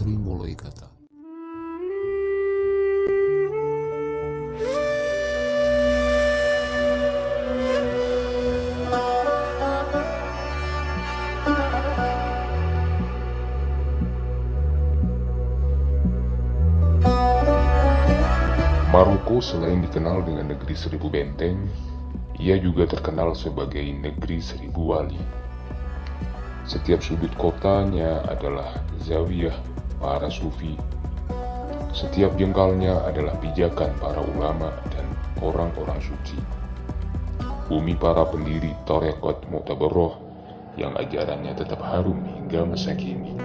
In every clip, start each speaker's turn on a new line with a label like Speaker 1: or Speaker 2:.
Speaker 1: Putri Moloikata.
Speaker 2: Maroko selain dikenal dengan negeri seribu benteng, ia juga terkenal sebagai negeri seribu wali. Setiap sudut kotanya adalah zawiyah para sufi. Setiap jengkalnya adalah pijakan para ulama dan orang-orang suci. Bumi para pendiri Tarekat Mu'tabarrah yang ajarannya tetap harum hingga masa kini.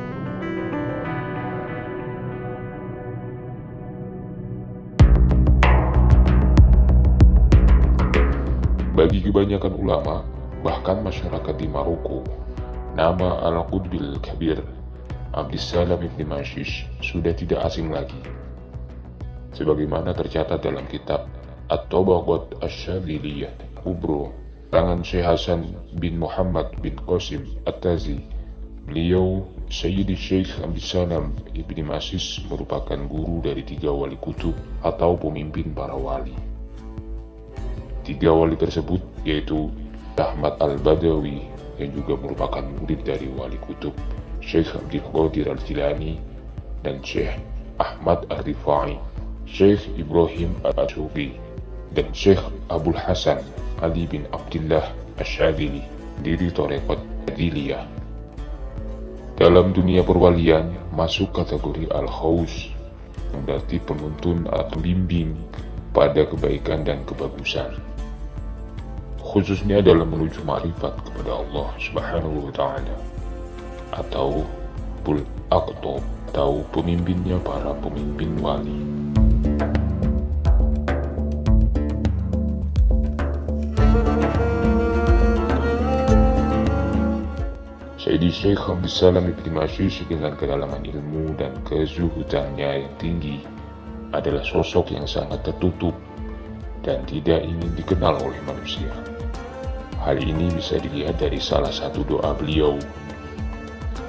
Speaker 2: Bagi kebanyakan ulama, bahkan masyarakat di Maroko, nama Al-Qutbil Kabir, Abdissalam ibn Mashish, sudah tidak asing lagi. Sebagaimana tercatat dalam kitab At-Tabaqat Asy-Syadziliyah Kubro, karangan Syekh Hasan bin Muhammad bin Qasim At-Tazi, beliau Sayyidi Syekh Abdissalam ibn Mashish merupakan guru dari 3 wali kutub atau pemimpin para wali. 3 wali tersebut yaitu Ahmad Al-Badawi yang juga merupakan murid dari wali kutub Syekh Abdul Qadir Al-Jilani dan Syekh Ahmad Ar-Rifai, Syekh Ibrahim Al-Asyufi dan Syekh Abul Hasan Ali bin Abdullah Asy-Syadzili dari Tarekat Syadziliyah. Dalam dunia perwalian masuk kategori Al-Khaus, yang berarti penuntun atau bimbing pada kebaikan dan kebagusan, khususnya dalam menuju ma'rifat kepada Allah Subhanahu wa Ta'ala, atau Bul Aqtab, atau pemimpinnya para pemimpin wali. Sayyidi Syekh Abdissalam ibn Mashish dengan kedalaman ilmu dan kezuhudannya yang tinggi adalah sosok yang sangat tertutup dan tidak ingin dikenal oleh manusia. Hal ini bisa dilihat dari salah satu doa beliau.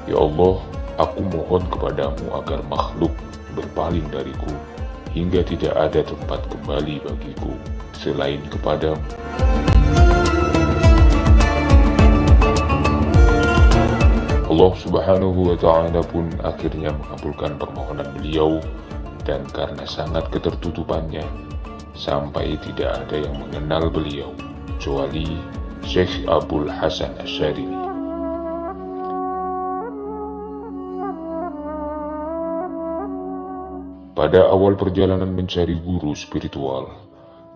Speaker 2: Ya Allah, aku mohon kepadamu agar makhluk berpaling dariku, hingga tidak ada tempat kembali bagiku selain kepadamu. Allah Subhanahu wa Ta'ala pun akhirnya mengabulkan permohonan beliau, dan karena sangat ketertutupannya, sampai tidak ada yang mengenal beliau kecuali Syekh Abul Hasan Asy-Syadzili. Pada awal perjalanan mencari guru spiritual,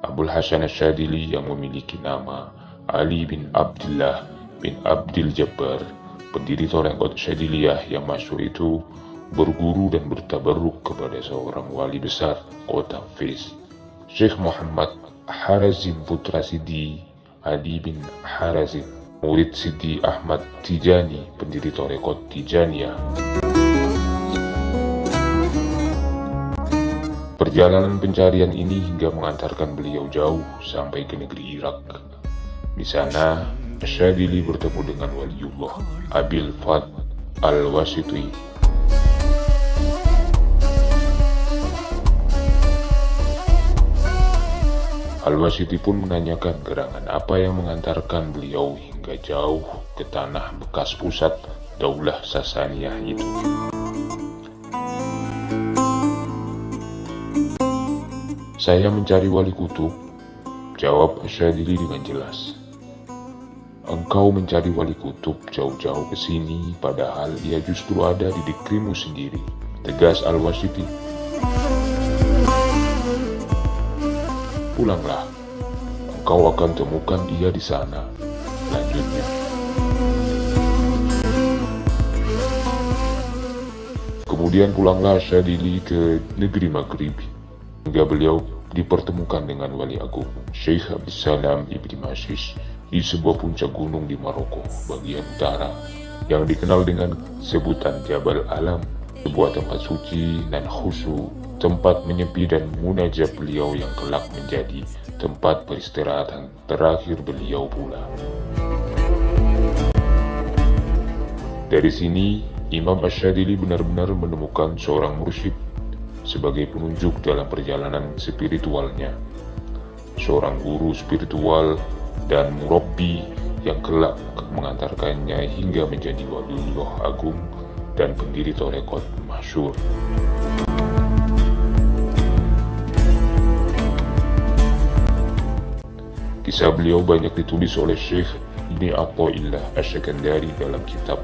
Speaker 2: Abul Hasan Asy-Syadzili yang memiliki nama Ali bin Abdullah bin Abdul Jabbar, pendiri Tarekat Syadziliyah yang masyhur itu, berguru dan bertabarruk kepada seorang wali besar kota Fez, Syekh Muhammad Harazim putra Sidi Ali bin Harazim, murid Sidi Ahmad Tijani, pendiri Tarekat Tijaniyah. Perjalanan pencarian ini hingga mengantarkan beliau jauh sampai ke negeri Irak. Di sana, Asy-Syadzili bertemu dengan waliullah Abil Fad Al-Wasiti. Al-Wasiti pun menanyakan gerangan apa yang mengantarkan beliau hingga jauh ke tanah bekas pusat Daulah Sasaniyah itu. Saya mencari wali kutub, jawab Asy-Syadzili dengan jelas. Engkau mencari wali kutub jauh-jauh ke sini, padahal ia justru ada di negerimu sendiri, tegas Al-Wasiti. Pulanglah, engkau akan temukan ia di sana, lanjutnya. Kemudian pulanglah Asy-Syadzili ke negeri Maghrib, hingga beliau dipertemukan dengan wali agung Syekh Abdissalam ibn Mashish di sebuah puncak gunung di Maroko bagian utara yang dikenal dengan sebutan Jabal Alam, sebuah tempat suci dan khusyuk, tempat menyepi dan munajat beliau yang kelak menjadi tempat peristirahatan terakhir beliau pula. Dari sini Imam Asyadili benar-benar menemukan seorang mursyid sebagai penunjuk dalam perjalanan spiritualnya, seorang guru spiritual dan murabbi yang kelak mengantarkannya hingga menjadi waliullah agung dan pendiri tarekat masyhur. Kisah beliau banyak ditulis oleh Syekh Ibni Athaillah Asy-Syakandari dalam kitab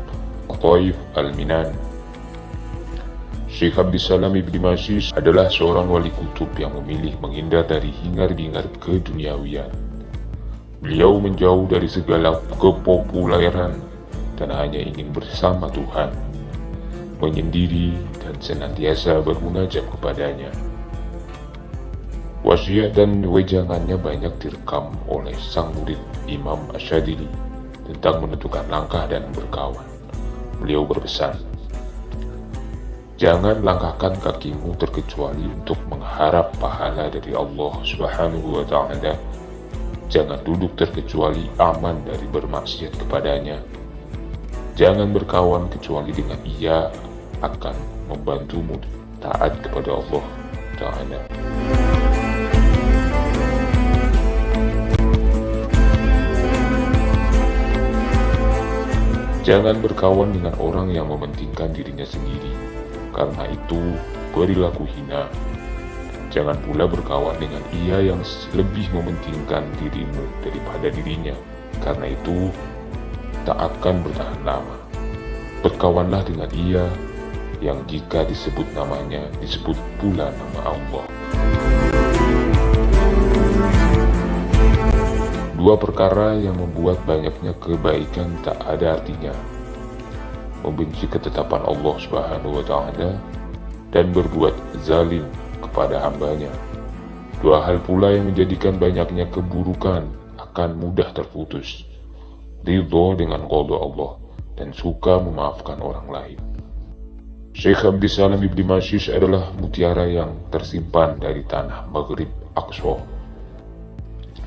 Speaker 2: Lataif Al-Minan. Syekh Abdissalam Ibni Mashish adalah seorang wali kutub yang memilih menghindar dari hingar-bingar keduniawian. Beliau menjauh dari segala kepopuleran dan hanya ingin bersama Tuhan, menyendiri dan senantiasa bermunajat kepadanya. Wasiat dan wejangannya banyak direkam oleh sang murid Imam Asyadili tentang menentukan langkah dan berkawan. Beliau berpesan, "Jangan langkahkan kakimu terkecuali untuk mengharap pahala dari Allah Subhanahu wa Ta'ala. Jangan duduk terkecuali aman dari bermaksiat kepadanya. Jangan berkawan kecuali dengan ia akan membantumu taat kepada Allah Ta'ala." Jangan berkawan dengan orang yang mementingkan dirinya sendiri, karena itu perilaku hina. Jangan pula berkawan dengan ia yang lebih mementingkan dirimu daripada dirinya, karena itu tak akan bertahan lama. Berkawanlah dengan ia yang jika disebut namanya, disebut pula nama Allah. Dua perkara yang membuat banyaknya kebaikan tak ada artinya: membenci ketetapan Allah Subhanahu wa Ta'ala dan berbuat zalim kepada hambanya. Dua hal pula yang menjadikan banyaknya keburukan akan mudah terputus: ridho dengan qada Allah dan suka memaafkan orang lain. Syekh Abdissalam Ibni Mashish adalah mutiara yang tersimpan dari tanah Maghrib Aqsa.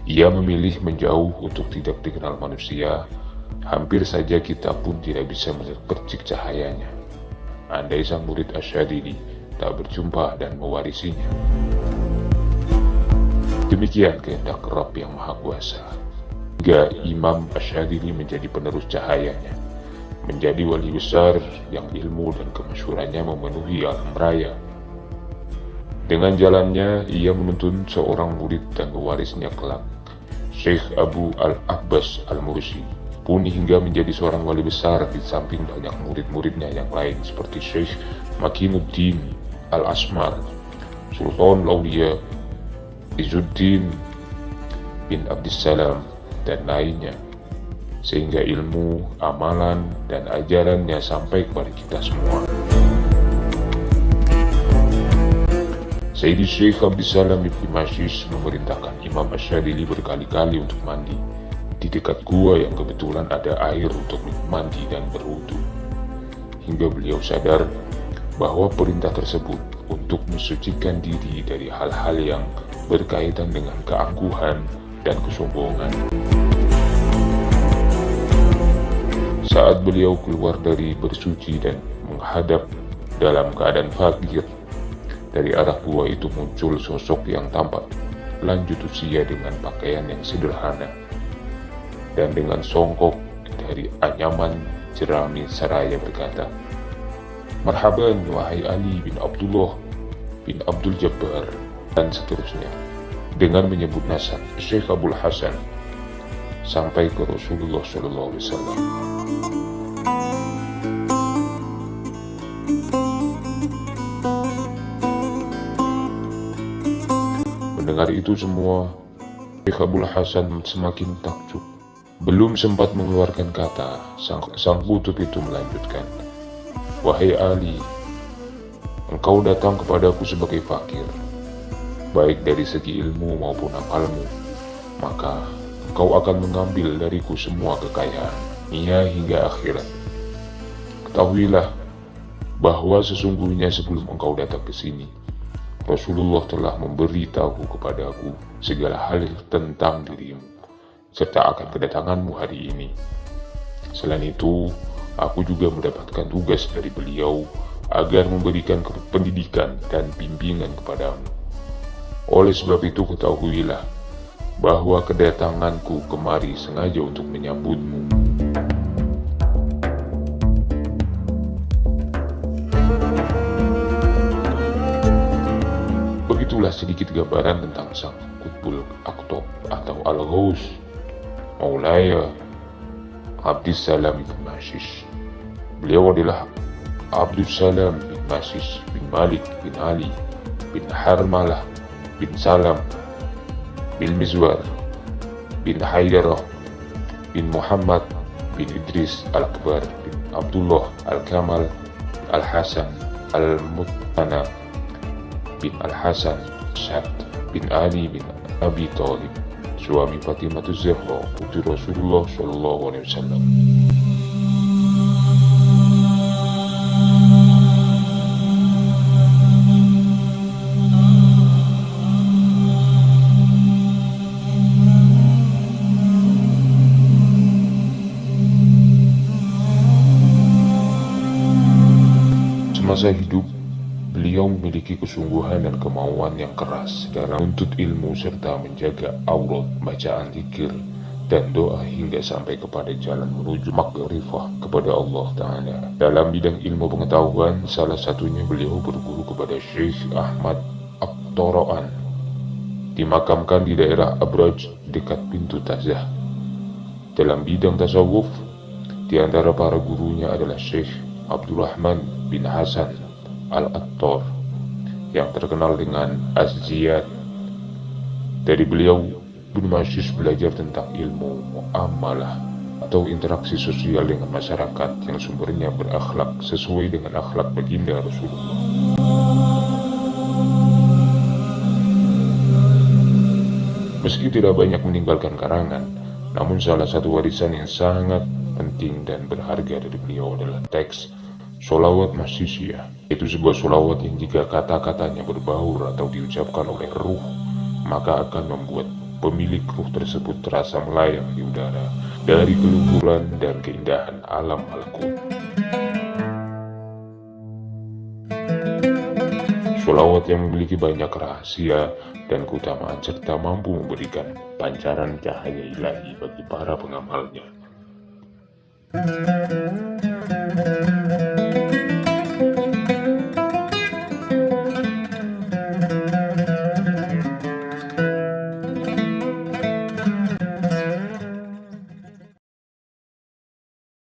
Speaker 2: Ia memilih menjauh untuk tidak dikenal manusia. Hampir saja kita pun tidak bisa memercik cahayanya, andai sang murid Asyadili tak berjumpa dan mewarisinya. Demikian kehendak Rabb yang Maha Kuasa, hingga Imam Asyadili menjadi penerus cahayanya, menjadi wali besar yang ilmu dan kemasyhurannya memenuhi alam raya. Dengan jalannya, ia menuntun seorang murid dan pewarisnya kelak, Syekh Abu Al-Abbas Al-Mursi, pun hingga menjadi seorang wali besar di samping banyak murid-muridnya yang lain seperti Syekh Makinuddin Al-Asmar, Sultan Aulia Izzuddin bin Abdissalam, dan lainnya, sehingga ilmu, amalan, dan ajarannya sampai kepada kita semua. Sayyidi Syekh Abdissalam Ibni Mashish memerintahkan Imam Asyadili berkali-kali untuk mandi di dekat gua yang kebetulan ada air untuk mandi dan berwudu, hingga beliau sadar bahwa perintah tersebut untuk mensucikan diri dari hal-hal yang berkaitan dengan keangkuhan dan kesombongan. Saat beliau keluar dari bersuci dan menghadap dalam keadaan fakir, dari arah gua itu muncul sosok yang tampak lanjut usia dengan pakaian yang sederhana dan dengan songkok dari anyaman jerami seraya berkata, "Marhaban wahai Ali bin Abdullah bin Abdul Jabbar," dan seterusnya, dengan menyebut nasab Syekh Abul Hasan sampai ke Rasulullah SAW. Mendengar itu semua, Syekh Abul Hasan semakin takjub. Belum sempat mengeluarkan kata, sang kutub itu melanjutkan, "Wahai Ali, engkau datang kepadaku sebagai fakir, baik dari segi ilmu maupun amalmu, maka engkau akan mengambil dariku semua kekayaan, dunia hingga akhirat. Ketahuilah bahwa sesungguhnya sebelum engkau datang ke sini, Rasulullah telah memberitahu kepadaku segala hal tentang dirimu, serta akan kedatanganmu hari ini. Selain itu, Aku juga mendapatkan tugas dari beliau agar memberikan pendidikan dan bimbingan kepadamu. Oleh sebab itu ketahuilah bahwa kedatanganku kemari sengaja untuk menyambutmu. Begitulah sedikit gambaran tentang sang Qutbul Aqtab atau Al-Ghaus, Maulaya Abdissalam bin Mashish. Beliau adalah Abdussalam bin Mashish bin Malik bin Ali bin Harmalah bin Salam bin Mizwar bin Haidarah bin Muhammad bin Idris Al-Akbar bin Abdullah Al-Kamal Al-Hasan Al-Muttana bin Al-Hasan Syad bin Ali bin Abi Thalib, suami Fatimah Zahra, putri Rasulullah SAW. Semasa hidup, beliau memiliki kesungguhan dan kemauan yang keras dalam menuntut ilmu serta menjaga aurat, bacaan zikir, dan doa hingga sampai kepada jalan menuju makrifah kepada Allah Ta'ala. Dalam bidang ilmu pengetahuan, salah satunya beliau berguru kepada Syekh Ahmad At-Toro'an, dimakamkan di daerah Abraj dekat pintu Tazah. Dalam bidang tasawuf, di antara para gurunya adalah Syekh Abdurrahman bin Hasan Al-Attar yang terkenal dengan Az-Ziyad. Dari beliau, Ibnu Mashish belajar tentang ilmu muamalah atau interaksi sosial dengan masyarakat yang sumbernya berakhlak sesuai dengan akhlak baginda Rasulullah. Meski tidak banyak meninggalkan karangan, namun salah satu warisan yang sangat penting dan berharga dari beliau adalah teks Sholawat Mashisiyah, itu sebuah sholawat yang jika kata-katanya berbaur atau diucapkan oleh ruh, maka akan membuat pemilik ruh tersebut terasa melayang di udara dari keluhuran dan keindahan alam malakut. Sholawat yang memiliki banyak rahasia dan keutamaan serta mampu memberikan pancaran cahaya ilahi bagi para pengamalnya.